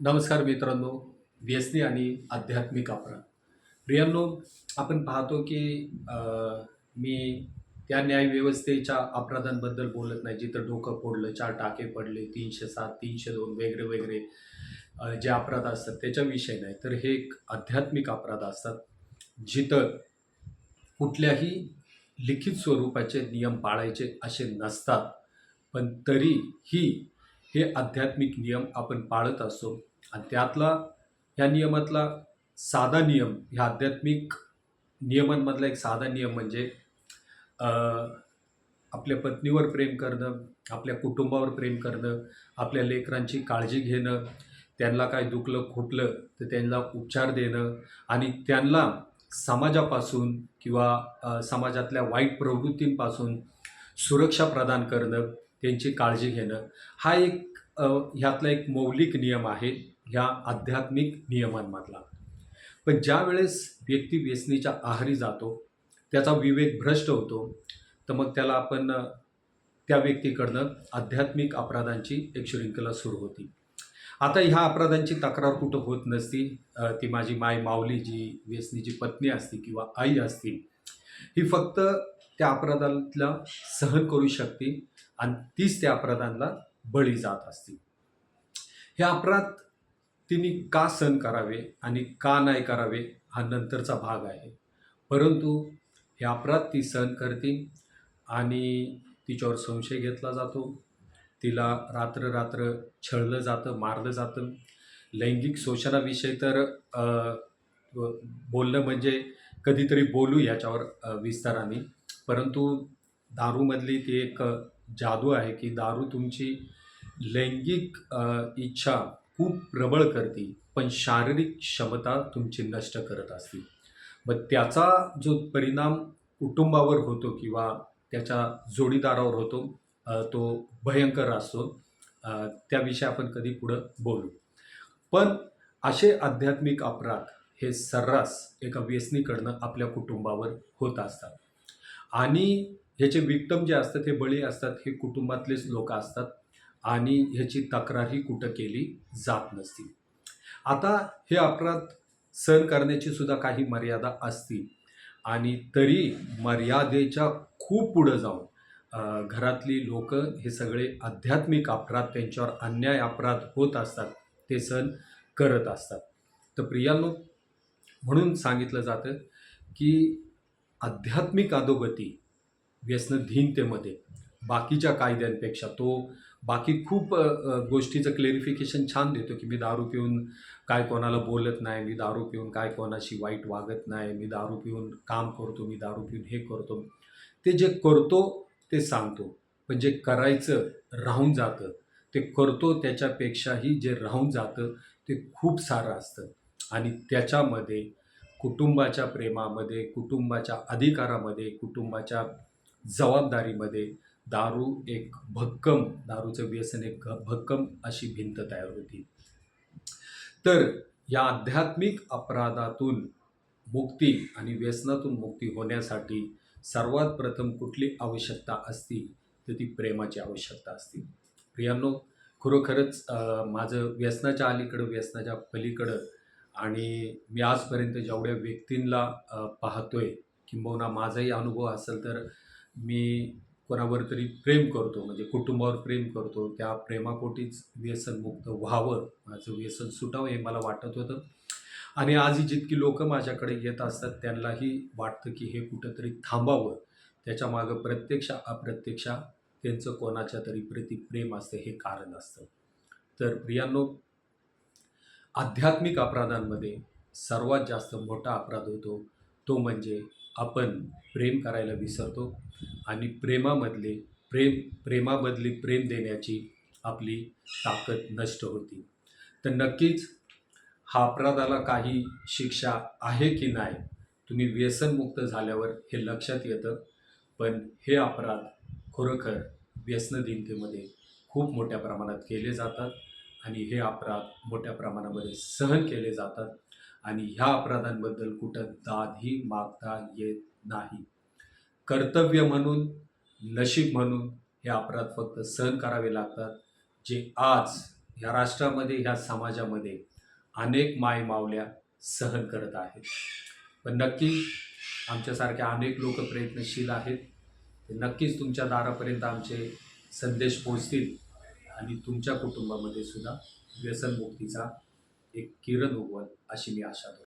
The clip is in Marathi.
नमस्कार मित्रांनो, व्यसनी आणि आध्यात्मिक अपराध. प्रियांनो, आपण पाहतो की अ, मी त्या न्यायव्यवस्थेच्या अपराधांबद्दल बोलत नाही, जिथं डोकं फोडलं, 4 टाके पडले, 307, 302 वगैरे, वगैरे जे अपराध असतात त्याच्याविषयी नाही. तर हे एक आध्यात्मिक अपराध असतात, जिथं कुठल्याही लिखित स्वरूपाचे नियम पाळायचे असे नसतात. पण तरीही हे आध्यात्मिक नियम आपण पाळत असतो आणि त्यातला ह्या नियमातला साधा नियम, ह्या आध्यात्मिक नियमांमधला एक साधा नियम म्हणजे अ, आपल्या पत्नीवर प्रेम करणं, आपल्या कुटुंबावर प्रेम करणं, आपल्या लेकरांची काळजी घेणं, त्यांना काय दुखलं, खुपलं तर त्यांना उपचार देणं आणि त्यांना समाजापासून किंवा समाजातल्या वाईट प्रवृत्तींपासून सुरक्षा प्रदान करणं, त्यांची काळजी घेणं, हा एक ह्यातला एक मौलिक नियम आहे, ह्या आध्यात्मिक नियमांमधला. पण ज्यावेळेस व्यक्ती व्यसनीच्या आहारी जातो, त्याचा विवेक भ्रष्ट होतो, तर मग त्याला आपण त्या व्यक्तीकडनं आध्यात्मिक अपराधांची एक शृंखला सुरू होती. आता ह्या अपराधांची तक्रार कुठं होत नसती. ती माझी माय-माऊली जी व्यसनीची पत्नी असती किंवा आई असती, ही फक्त त्या अपराधाला सहन करू शकते आणि तीच त्या अपराधांना बळी जात असते. हे अपराध तिने का सहन करावे आणि का नाही करावे हा नंतरचा भाग आहे. परंतु हे अपराध ती सहन करते आणि तिच्यावर संशय घेतला जातो. तिला रात्र-रात्र छळलं जातं, मारलं जातं. लैंगिक शोषणाविषयी तर अ, व बोलणं म्हणजे कधीतरी बोलू याच्यावर विस्ताराने. परंतु दारूमधली ती एक जादू आहे, की दारू तुमची लैंगिक इच्छा खूप प्रबळ करते, पण शारीरिक क्षमता तुमची नष्ट करत असते. मग त्याचा जो परिणाम कुटुंबावर होतो किंवा त्याच्या जोडीदारावर होतो, तो भयंकर असतो. त्याविषयी आपण कधी पुढं बोलू. पण असे आध्यात्मिक अपराध हे सर्रास एका व्यसनीकडनं आपल्या कुटुंबावर होत असतात आणि ह्याचे विक्टिम जे असतात, हे बळी असतात, हे कुटुंबातलेच लोकं असतात आणि ह्याची तक्रारही कुठं केली जात नसते. आता हे अपराध सहन करण्याची सुद्धा काही मर्यादा असतील आणि तरी मर्यादेच्या खूप पुढं जाऊन घरातली लोकं हे सगळे आध्यात्मिक अपराध, त्यांच्यावर अन्याय अपराध होत असतात, ते सहन करत असतात. तर प्रियांनो, म्हणून सांगितलं जातं, की आध्यात्मिक अधोगती व्यसनधीनतेमध्ये बाकीच्या कायद्यांपेक्षा तो बाकी खूप गोष्टीचं क्लेरिफिकेशन छान देतो, की मी दारू पिऊन काय कोणाला बोलत नाही, मी दारू पिऊन काय कोणाशी वाईट वागत नाही, मी दारू पिऊन काम करतो, मी दारू पिऊन हे करतो. ते जे करतो ते सांगतो, पण जे करायचं राहून जातं, ते करतो त्याच्यापेक्षाही जे राहून जातं ते खूप सारं असतं आणि त्याच्यामध्ये कुटुंबाच्या प्रेमामध्ये, कुटुंबाच्या अधिकारामध्ये, कुटुंबाच्या जबाबदारीमध्ये दारूचं व्यसन एक भक्कम अशी भिंत तयार होती. तर या आध्यात्मिक अपराधातून मुक्ती आणि व्यसनातून मुक्ती होण्यासाठी सर्वात प्रथम कुठली आवश्यकता असती, तर ती प्रेमाची आवश्यकता असते. प्रियांनो, खरोखरच माझं व्यसनाच्या अलीकडं, व्यसनाच्या पलीकडं आणि मी आजपर्यंत जेवढ्या व्यक्तींना पाहतोय, किंबहुना माझाही अनुभव असेल, तर मी कोणावर तरी प्रेम करतो, म्हणजे कुटुंबावर प्रेम करतो. त्या प्रेमापोटीच व्यसनमुक्त व्हावं, माझं व्यसन सुटावं हे मला वाटत होतं आणि आजही जितकी लोकं माझ्याकडे येत असतात, त्यांनाही वाटतं की हे कुठंतरी थांबावं. त्याच्यामागं प्रत्यक्ष अप्रत्यक्ष त्यांचं कोणाच्या तरी प्रती प्रेम असतं, हे कारण असतं. तर प्रियांनो, आध्यात्मिक अपराधांमध्ये सर्वात जास्त मोठा अपराध होतो, तो म्हणजे आपण प्रेम करायला विसरतो आणि प्रेमाबदली प्रेम देण्याची आपली ताकद नष्ट होती. तर नक्कीच हा अपराधाला काही शिक्षा आहे की नाही, तुम्ही व्यसनमुक्त झाल्यावर हे लक्षात येतं. पण हे अपराध खरोखर व्यसनधीनतेमध्ये खूप मोठ्या प्रमाणात केले जातात आणि हे अपराध मोठ्या प्रमाणामध्ये सहन केले जातात आणि ह्या अपराधांबद्दल कुठं दादही मागता येत नाही. कर्तव्य म्हणून, नशीब म्हणून हे अपराध फक्त सहन करावे लागतात, जे आज ह्या राष्ट्रामध्ये, ह्या समाजामध्ये अनेक मायमावल्या सहन करत आहेत. पण नक्की आमच्यासारख्या अनेक लोक प्रयत्नशील आहेत. ते नक्कीच तुमच्या दारापर्यंत आमचे संदेश पोहोचतील आणि तुमच्या कुटुंबामध्ये सुद्धा व्यसनमुक्तीचा एक किरण उगवल अशी मी आशा धरतो.